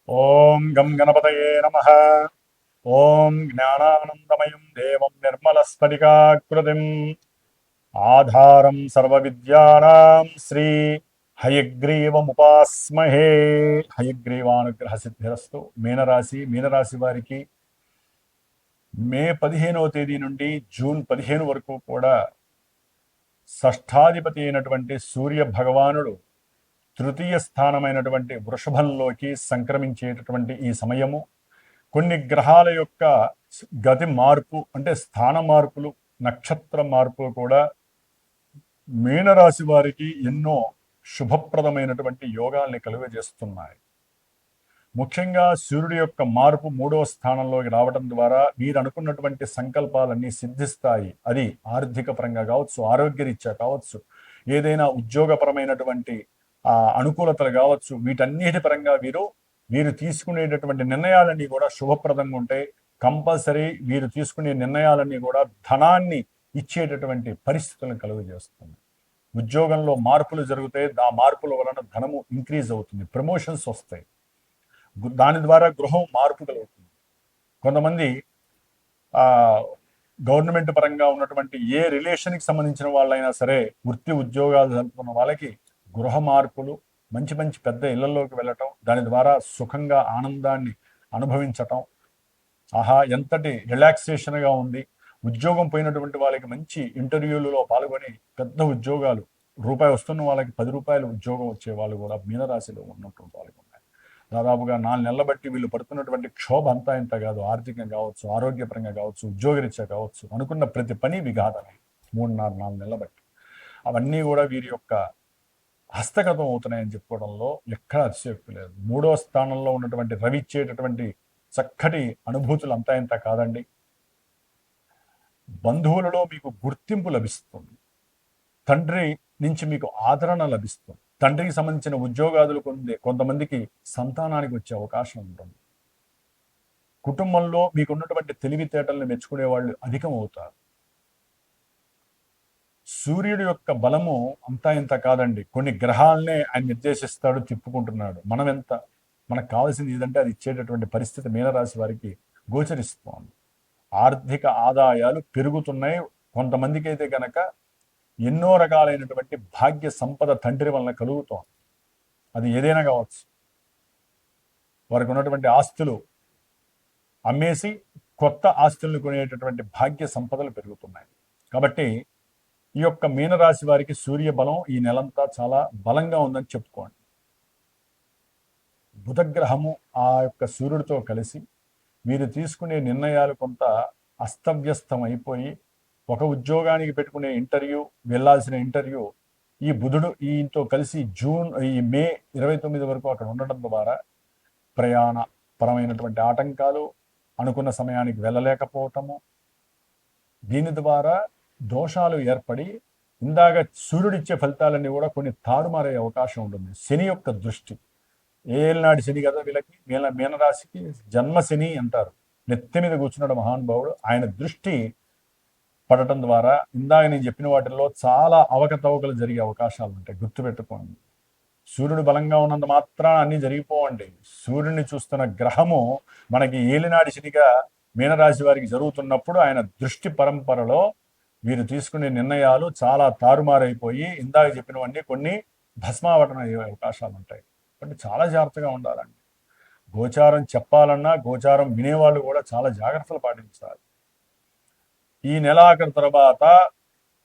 ఓం గం గణపతయే నమః. ఓం జ్ఞానానందమయం దేవం నిర్మలస్ఫటికాకృతిం ఆధారం సర్వవిద్యానాం శ్రీ హయగ్రీవముపాస్మహే. హయగ్రీవానుగ్రహ సిద్ధిరస్తు. మీనరాశి వారికి మే 15వ తేదీ నుండి జూన్ 15 వరకు కూడా షష్ఠాధిపతి అయినటువంటి సూర్య భగవానుడు తృతీయ స్థానమైనటువంటి వృషభంలోకి సంక్రమించేటటువంటి ఈ సమయము కొన్ని గ్రహాల యొక్క గతి మార్పు అంటే స్థాన మార్పులు, నక్షత్ర మార్పులు కూడా మీనరాశి వారికి ఎన్నో శుభప్రదమైనటువంటి యోగాల్ని కలుగజేస్తున్నాయి. ముఖ్యంగా సూర్యుడి యొక్క మార్పు 3వ స్థానంలోకి రావడం ద్వారా మీరు అనుకున్నటువంటి సంకల్పాలన్నీ సిద్ధిస్తాయి. అది ఆర్థిక పరంగా కావచ్చు, ఆరోగ్యరీత్యా కావచ్చు, ఏదైనా ఉద్యోగపరమైనటువంటి అనుకూలతలు కావచ్చు, వీటన్నిటి పరంగా వీరు తీసుకునేటటువంటి నిర్ణయాలన్నీ కూడా శుభప్రదంగా ఉంటాయి. కంపల్సరీ వీరు తీసుకునే నిర్ణయాలన్నీ కూడా ధనాన్ని ఇచ్చేటటువంటి పరిస్థితులను కలుగజేస్తుంది. ఉద్యోగంలో మార్పులు జరుగుతాయి. ఆ మార్పుల వలన ధనము ఇంక్రీజ్ అవుతుంది, ప్రమోషన్స్ వస్తాయి. దాని ద్వారా గృహం మార్పు కలుగుతుంది. కొంతమంది గవర్నమెంట్ పరంగా ఉన్నటువంటి ఏ రిలేషన్కి సంబంధించిన వాళ్ళైనా సరే, వృత్తి ఉద్యోగాలు జరుపుకున్న వాళ్ళకి గృహ మార్పులు, మంచి మంచి పెద్ద ఇళ్లలోకి వెళ్ళటం, దాని ద్వారా సుఖంగా ఆనందాన్ని అనుభవించటం, ఆహా ఎంతటి రిలాక్సేషన్గా ఉంది. ఉద్యోగం పోయినటువంటి వాళ్ళకి మంచి ఇంటర్వ్యూలలో పాల్గొని పెద్ద ఉద్యోగాలు, రూపాయి వస్తున్న వాళ్ళకి 10 రూపాయలు ఉద్యోగం వచ్చే వాళ్ళు కూడా మీనరాశిలో ఉన్నటువంటి వాళ్ళకి ఉన్నాయి. దాదాపుగా 4 నెలల బట్టి వీళ్ళు పడుతున్నటువంటి క్షోభ అంతా ఇంత కాదు. ఆర్థికంగా కావచ్చు, ఆరోగ్యపరంగా కావచ్చు, ఉద్యోగరీత్యా కావచ్చు, అనుకున్న ప్రతి పని విఘాతమే 3.5-4 నెలల బట్టి. అవన్నీ కూడా వీరి యొక్క హస్తగతం అవుతున్నాయని చెప్పుకోవడంలో ఎక్కడ అతిశయోక్తి లేదు. 3వ స్థానంలో ఉన్నటువంటి రవి ఇచ్చేటటువంటి చక్కటి అనుభూతులు అంతా ఇంత కాదండి. బంధువులలో మీకు గుర్తింపు లభిస్తుంది. తండ్రి నుంచి మీకు ఆదరణ లభిస్తుంది. తండ్రికి సంబంధించిన ఉద్యోగాదులు కొంతమందికి సంతానానికి వచ్చే అవకాశం ఉంటుంది. కుటుంబంలో మీకున్నటువంటి తెలివితేటల్ని మెచ్చుకునే వాళ్ళు అధికం అవుతారు. సూర్యుడి యొక్క బలము అంతా ఇంత కాదండి. కొన్ని గ్రహాలనే ఆయన నిర్దేశిస్తాడు, తిప్పుకుంటున్నాడు. మనకు కావాల్సింది ఏదంటే అది ఇచ్చేటటువంటి పరిస్థితి మీనరాశి వారికి గోచరిస్తోంది. ఆర్థిక ఆదాయాలు పెరుగుతున్నాయి. కొంతమందికి అయితే కనుక ఎన్నో రకాలైనటువంటి భాగ్య సంపద తండ్రి వలన కలుగుతోంది. అది ఏదైనా కావచ్చు. వారికి ఉన్నటువంటి ఆస్తులు అమ్మేసి కొత్త ఆస్తులను కొనేటటువంటి భాగ్య సంపదలు పెరుగుతున్నాయి. కాబట్టి ఈ యొక్క మీనరాశి వారికి సూర్య బలం ఈ నెలంతా చాలా బలంగా ఉందని చెప్పుకోండి. బుధగ్రహము ఆ యొక్క సూర్యుడితో కలిసి మీరు తీసుకునే నిర్ణయాలు కొంత అస్తవ్యస్తం అయిపోయి, ఒక ఉద్యోగానికి పెట్టుకునే వెళ్ళాల్సిన ఇంటర్వ్యూ ఈ బుధుడు ఈయనతో కలిసి ఈ మే 29 వరకు అక్కడ ఉండటం ద్వారా ప్రయాణ పరమైనటువంటి ఆటంకాలు, అనుకున్న సమయానికి వెళ్ళలేకపోవటము, దీని ద్వారా దోషాలు ఏర్పడి ఇందాక సూర్యుడిచ్చే ఫలితాలన్నీ కూడా కొన్ని తారుమారే అవకాశం ఉంటుంది. శని యొక్క దృష్టి, ఏళ్ళనాటి శని కదా వీళ్ళకి, మీనరాశికి జన్మ శని అంటారు. నెత్తి మీద కూర్చున్నాడు మహానుభావుడు. ఆయన దృష్టి పడటం ద్వారా ఇందాక నేను చెప్పిన వాటిల్లో చాలా అవకతవకలు జరిగే అవకాశాలు ఉంటాయి. గుర్తుపెట్టుకోండి. సూర్యుడు బలంగా ఉన్నంత మాత్రాన అన్ని జరిగిపోవండి. సూర్యుడిని చూస్తున్న గ్రహము మనకి ఏలినాటి శనిగా మీనరాశి వారికి జరుగుతున్నప్పుడు ఆయన దృష్టి పరంపరలో వీరు తీసుకునే నిర్ణయాలు చాలా తారుమారైపోయి ఇందాక చెప్పినవన్నీ కొన్ని భస్మావటన అయ్యే అవకాశాలు ఉంటాయి. కాబట్టి చాలా జాగ్రత్తగా ఉండాలండి. గోచారం చెప్పాలన్నా గోచారం వినేవాళ్ళు కూడా చాలా జాగ్రత్తలు పాటించాలి. ఈ నెలాఖరు తర్వాత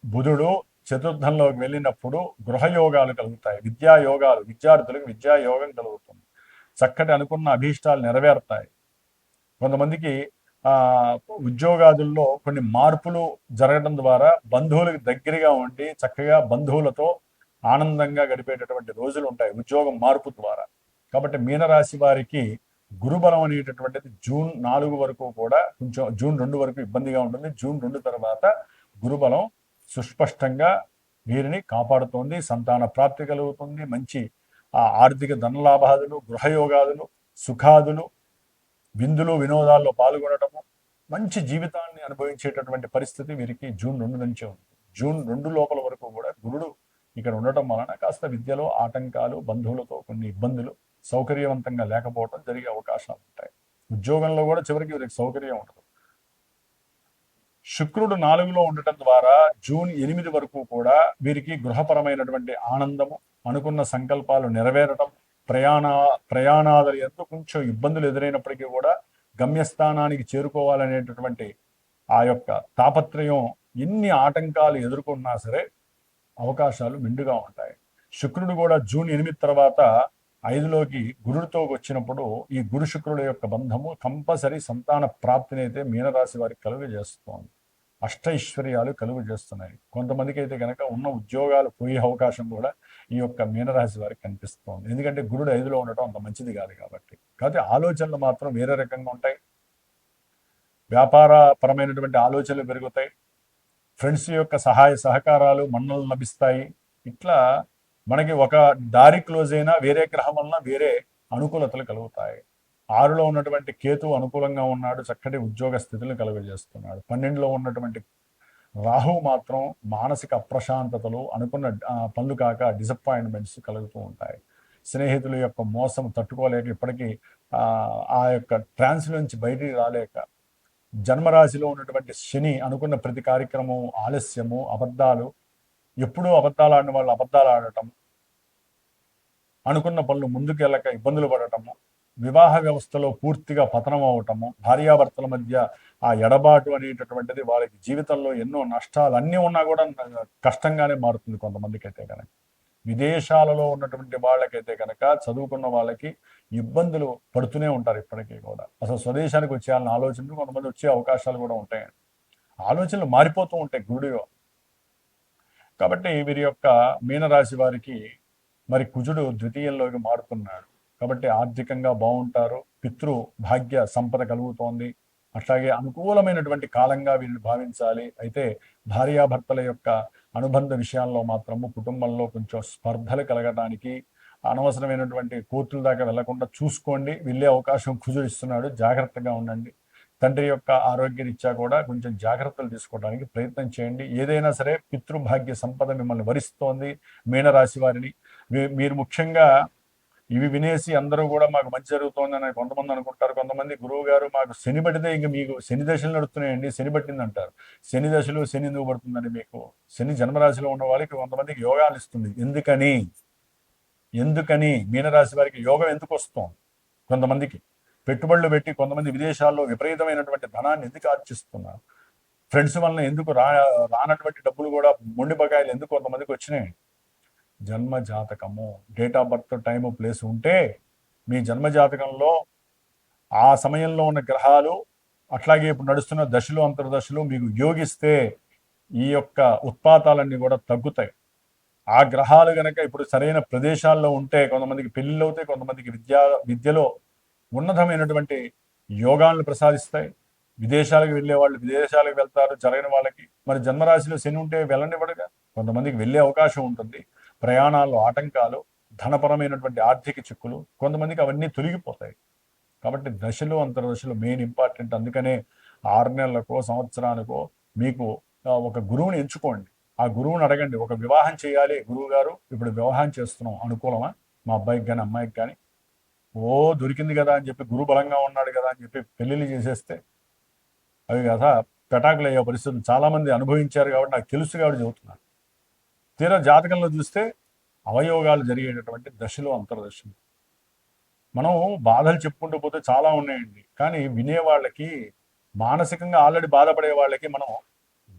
బుధుడు చతుర్థంలోకి వెళ్ళినప్పుడు గృహయోగాలు కలుగుతాయి. విద్యార్థులకు విద్యాయోగం కలుగుతుంది. చక్కటి అనుకున్న అభీష్టాలు నెరవేరుతాయి. కొంతమందికి ఉద్యోగాదుల్లో కొన్ని మార్పులు జరగడం ద్వారా బంధువులకు దగ్గరగా ఉండి చక్కగా బంధువులతో ఆనందంగా గడిపేటటువంటి రోజులు ఉంటాయి ఉద్యోగం మార్పు ద్వారా. కాబట్టి మీనరాశి వారికి గురుబలం అనేటటువంటిది జూన్ 4 వరకు కూడా కొంచెం, జూన్ 2 వరకు ఇబ్బందిగా ఉంటుంది. జూన్ 2 తర్వాత గురుబలం సుస్పష్టంగా వీరిని కాపాడుతోంది. సంతాన ప్రాప్తి కలుగుతుంది. మంచి ఆర్థిక ధనలాభాదులు, గృహయోగాదులు, సుఖాదులు, విందులు వినోదాల్లో పాల్గొనటము, మంచి జీవితాన్ని అనుభవించేటటువంటి పరిస్థితి వీరికి జూన్ 2 నుంచే ఉంది. జూన్ 2 లోపల వరకు కూడా గురుడు ఇక్కడ ఉండటం వలన కాస్త విద్యలో ఆటంకాలు, బంధువులతో కొన్ని ఇబ్బందులు, సౌకర్యవంతంగా లేకపోవడం జరిగే అవకాశాలు ఉంటాయి. ఉద్యోగంలో కూడా చివరికి వీరికి సౌకర్యం ఉండదు. శుక్రుడు 4లో ఉండటం ద్వారా జూన్ 8 వరకు కూడా వీరికి గృహపరమైనటువంటి ఆనందము, అనుకున్న సంకల్పాలు నెరవేరడం, ప్రయాణ ప్రయాణాలు ఎంతో కొంచెం ఇబ్బందులు ఎదురైనప్పటికీ కూడా గమ్యస్థానానికి చేరుకోవాలనేటటువంటి ఆ యొక్క తాపత్రయం ఎన్ని ఆటంకాలు ఎదుర్కొన్నా సరే అవకాశాలు మెండుగా ఉంటాయి. శుక్రుడు కూడా జూన్ 8 తర్వాత 5లోకి గురుడితో వచ్చినప్పుడు ఈ గురు శుక్రుడు యొక్క బంధము కంపల్సరీ సంతాన ప్రాప్తిని అయితే మీనరాశి వారికి కలుగజేస్తోంది. అష్టైశ్వర్యాలు కలుగు చేస్తున్నాయి. కొంతమందికి అయితే కనుక ఉన్న ఉద్యోగాలు పోయే అవకాశం కూడా ఈ యొక్క మీనరాశి వారికి కనిపిస్తోంది. ఎందుకంటే గురుడు 5లో ఉండటం అంత మంచిది కాదు కాబట్టి. కాకపోతే ఆలోచనలు మాత్రం వేరే రకంగా ఉంటాయి. వ్యాపార పరమైనటువంటి ఆలోచనలు పెరుగుతాయి. ఫ్రెండ్స్ యొక్క సహాయ సహకారాలు మన్నలు లభిస్తాయి. ఇట్లా మనకి ఒక దారి క్లోజ్ అయినా వేరే గ్రహం వలన వేరే అనుకూలతలు కలుగుతాయి. 6లో ఉన్నటువంటి కేతు అనుకూలంగా ఉన్నాడు, చక్కటి ఉద్యోగ స్థితులను కలుగజేస్తున్నాడు. 12లో ఉన్నటువంటి రాహు మాత్రం మానసిక అప్రశాంతతలు, అనుకున్న పనులు కాక డిసప్పాయింట్మెంట్స్ కలుగుతూ ఉంటాయి. స్నేహితుల యొక్క మోసం తట్టుకోలేక ఇప్పటికీ ఆ యొక్క ట్రాన్స్ నుంచి బయటికి రాలేక, జన్మరాశిలో ఉన్నటువంటి శని అనుకున్న ప్రతి కార్యక్రమం ఆలస్యము, అబద్ధాలు, ఎప్పుడూ అబద్ధాలు ఆడిన వాళ్ళు అబద్ధాలు ఆడటం, అనుకున్న పనులు ముందుకు వెళ్ళక ఇబ్బందులు పడటము, వివాహ వ్యవస్థలో పూర్తిగా పతనం అవటము, భార్యాభర్తల మధ్య ఆ ఎడబాటు అనేటటువంటిది వాళ్ళకి జీవితంలో ఎన్నో నష్టాలు అన్నీ ఉన్నా కూడా కష్టంగానే మారుతుంది కొంతమందికి అయితే కనుక. విదేశాలలో ఉన్నటువంటి వాళ్ళకైతే కనుక చదువుకున్న వాళ్ళకి ఇబ్బందులు పడుతూనే ఉంటారు ఇప్పటికీ కూడా. అసలు స్వదేశానికి వచ్చేయాలని ఆలోచనలు కొంతమంది వచ్చే అవకాశాలు కూడా ఉంటాయండి. ఆలోచనలు మారిపోతూ ఉంటాయి గురుడిలో. కాబట్టి వీరి యొక్క మీనరాశి వారికి మరి కుజుడు ద్వితీయంలోకి మారుతున్నాడు కాబట్టి ఆర్థికంగా బాగుంటారు. పితృ భాగ్య సంపద కలుగుతోంది. అట్లాగే అనుకూలమైనటువంటి కాలంగా వీరిని భావించాలి. అయితే భార్యాభర్తల యొక్క అనుబంధ విషయాల్లో మాత్రము కుటుంబంలో కొంచెం స్పర్ధలు కలగడానికి, అనవసరమైనటువంటి కోర్టుల దాకా వెళ్లకుండా చూసుకోండి. వెళ్ళే అవకాశం కుజుడు ఇస్తున్నాడు, జాగ్రత్తగా ఉండండి. తండ్రి యొక్క ఆరోగ్యరీత్యా కూడా కొంచెం జాగ్రత్తలు తీసుకోవడానికి ప్రయత్నం చేయండి. ఏదైనా సరే పితృభాగ్య సంపద మిమ్మల్ని వరిస్తోంది మీనరాశి వారిని. మీరు ముఖ్యంగా ఇవి వినేసి అందరూ కూడా మాకు మంచి జరుగుతోందని కొంతమంది అనుకుంటారు. కొంతమంది గురువు గారు మాకు శని పడితే ఇంక మీకు శని దశలు నడుస్తున్నాయండి, శని పట్టింది అంటారు. శని దశలు శని ఎందుకు పడుతుందని, మీకు శని జన్మరాశిలో ఉన్న వాళ్ళకి కొంతమందికి యోగాలు ఇస్తుంది. ఎందుకని మీనరాశి వారికి యోగం ఎందుకు వస్తుంది? కొంతమందికి పెట్టుబడులు పెట్టి కొంతమంది విదేశాల్లో విపరీతమైనటువంటి ధనాన్ని ఎందుకు ఆర్జిస్తున్నారు? ఫ్రెండ్స్ వలన ఎందుకు రానటువంటి డబ్బులు కూడా మొండి బకాయిలు ఎందుకు కొంతమందికి వచ్చినాయి? జన్మ జాతకము, date of birth, time, place ఉంటే మీ జన్మ జాతకంలో ఆ సమయంలో ఉన్న గ్రహాలు అట్లాగే ఇప్పుడు నడుస్తున్న దశలు అంతర్దశలు మీకు యోగిస్తే ఈ యొక్క ఉత్పాతాలన్నీ కూడా తగ్గుతాయి. ఆ గ్రహాలు గనక ఇప్పుడు సరైన ప్రదేశాల్లో ఉంటే కొంతమందికి పెళ్ళిళ్ళు అవుతాయి, కొంతమందికి విద్యలో ఉన్నతమైనటువంటి యోగాలను ప్రసాదిస్తాయి. విదేశాలకు వెళ్ళే వాళ్ళు విదేశాలకు వెళ్తారు జరగని వాళ్ళకి. మరి జన్మరాశిలో శని ఉంటే వెళ్ళనివ్వడుగా, కొంతమందికి వెళ్ళే అవకాశం ఉంటుంది. ప్రయాణాల్లో ఆటంకాలు, ధనపరమైనటువంటి ఆర్థిక చిక్కులు, కొంతమందికి అవన్నీ తొలగిపోతాయి. కాబట్టి దశలు అంతర్దశలు మెయిన్ ఇంపార్టెంట్. అందుకనే 6 నెలలకో సంవత్సరానికో మీకు ఒక గురువుని ఎంచుకోండి. ఆ గురువుని అడగండి, ఒక వివాహం చేయాలి గురువు గారు, ఇప్పుడు వివాహం చేస్తున్నాం, అనుకూలమా మా అబ్బాయికి కానీ అమ్మాయికి కానీ? దొరికింది కదా అని చెప్పి, గురువు బలంగా ఉన్నాడు కదా అని చెప్పి పెళ్లిళ్ళు చేసేస్తే అవి కదా పెటాకులు అయ్యే పరిస్థితులు చాలామంది అనుభవించారు కాబట్టి నాకు తెలుసు కాబట్టి చెబుతున్నాను. తీరా జాతకంలో చూస్తే అవయోగాలు జరిగేటటువంటి దశలు అంతర్దశలు. మనం బాధలు చెప్పుకుంటూ పోతే చాలా ఉన్నాయండి, కానీ వినేవాళ్ళకి, మానసికంగా ఆల్రెడీ బాధపడే వాళ్ళకి మనం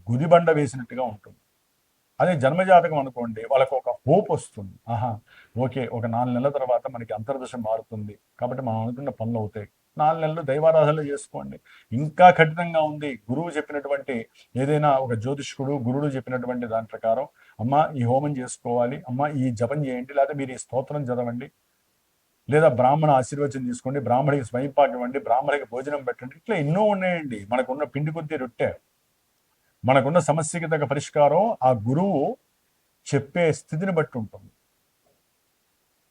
గుదిబండ వేసినట్టుగా ఉంటుంది. అదే జన్మజాతకం అనుకోండి, వాళ్ళకు ఒక హోప్ వస్తుంది. ఓకే, ఒక 4 నెలల తర్వాత మనకి అంతర్దశ మారుతుంది కాబట్టి మనం అనుకున్న పనులు అవుతాయి. 4 నెలలు దైవారాధనలు చేసుకోండి. ఇంకా కఠినంగా ఉంది, గురువు చెప్పినటువంటి ఏదైనా ఒక జ్యోతిష్కుడు గురుడు చెప్పినటువంటి దాని ప్రకారం, అమ్మ ఈ హోమం చేసుకోవాలి, అమ్మ ఈ జపం చేయండి, లేదా మీరు ఈ స్తోత్రం చదవండి, లేదా బ్రాహ్మణ ఆశీర్వచనం తీసుకోండి, బ్రాహ్మడికి స్వయంపాకం ఇవ్వండి, బ్రాహ్మడికి భోజనం పెట్టండి. ఇట్లా ఎన్నో ఉన్నాయండి. మనకున్న పిండి కొద్దీ రొట్టె, మనకున్న సమస్యకి తగ్గ పరిష్కారం ఆ గురువు చెప్పే స్థితిని బట్టి ఉంటుంది.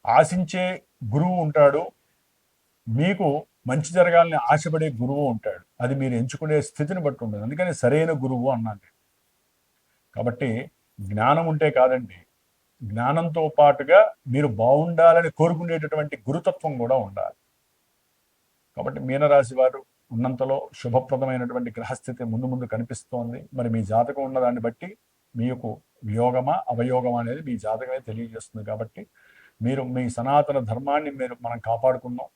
ఆశించే గురువు ఉంటాడు, మీకు మంచి జరగాలని ఆశపడే గురువు ఉంటాడు. అది మీరు ఎంచుకునే స్థితిని బట్టి ఉంటుంది. అందుకని సరైన గురువు అన్నాను. కాబట్టి జ్ఞానం ఉంటే కాదండి, జ్ఞానంతో పాటుగా మీరు బాగుండాలని కోరుకునేటటువంటి గురుతత్వం కూడా ఉండాలి. కాబట్టి మీనరాశి వారు ఉన్నంతలో శుభప్రదమైనటువంటి గ్రహస్థితి ముందు ముందు కనిపిస్తోంది. మరి మీ జాతకం ఉన్నదాన్ని బట్టి మీకు యోగమా అవయోగమా అనేది మీ జాతకమే తెలియజేస్తుంది. కాబట్టి మీరు మీ సనాతన ధర్మాన్ని మనం కాపాడుకుందాం,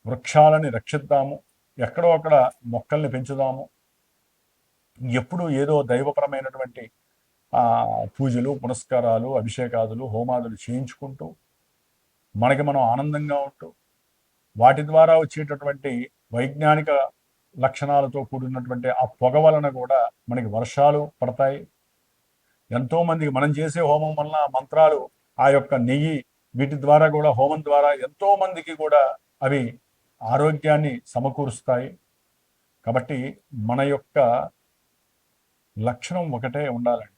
వృక్షాలని రక్షిద్దాము, ఎక్కడో అక్కడ మొక్కల్ని పెంచుదాము, ఎప్పుడు ఏదో దైవపరమైనటువంటి పూజలు పునస్కారాలు అభిషేకాదులు హోమాదులు చేయించుకుంటూ మనకి మనం ఆనందంగా ఉంటూ వాటి ద్వారా వచ్చేటటువంటి వైజ్ఞానిక లక్షణాలతో కూడినటువంటి ఆ పొగ వలన కూడా మనకి వర్షాలు పడతాయి. ఎంతోమందికి మనం చేసే హోమం వలన మంత్రాలు ఆ యొక్క నెయ్యి వీటి ద్వారా కూడా హోమం ద్వారా ఎంతో మందికి కూడా అవి ఆరోగ్యాన్ని సమకూరుస్తాయి. కాబట్టి మన యొక్క లక్షణం ఒకటే ఉండాలండి.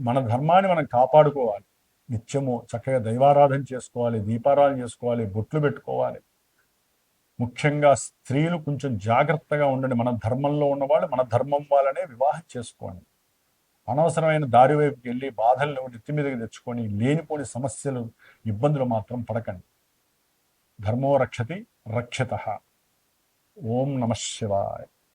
మన ధర్మాన్ని మనం కాపాడుకోవాలి. నిత్యము చక్కగా దైవారాధన చేసుకోవాలి, దీపారాధన చేసుకోవాలి, బొట్లు పెట్టుకోవాలి. ముఖ్యంగా స్త్రీలు కొంచెం జాగ్రత్తగా ఉండండి. మన ధర్మంలో ఉన్నవాళ్ళు మన ధర్మం వాళ్ళనే వివాహం చేసుకోండి. అనవసరమైన దారి వైపుకి వెళ్ళి బాధలను నెత్తి మీదకి తెచ్చుకొని లేనిపోని సమస్యలు ఇబ్బందులు మాత్రం పడకండి. ధర్మో రక్షతి రక్షితః. ఓం నమః శివాయ.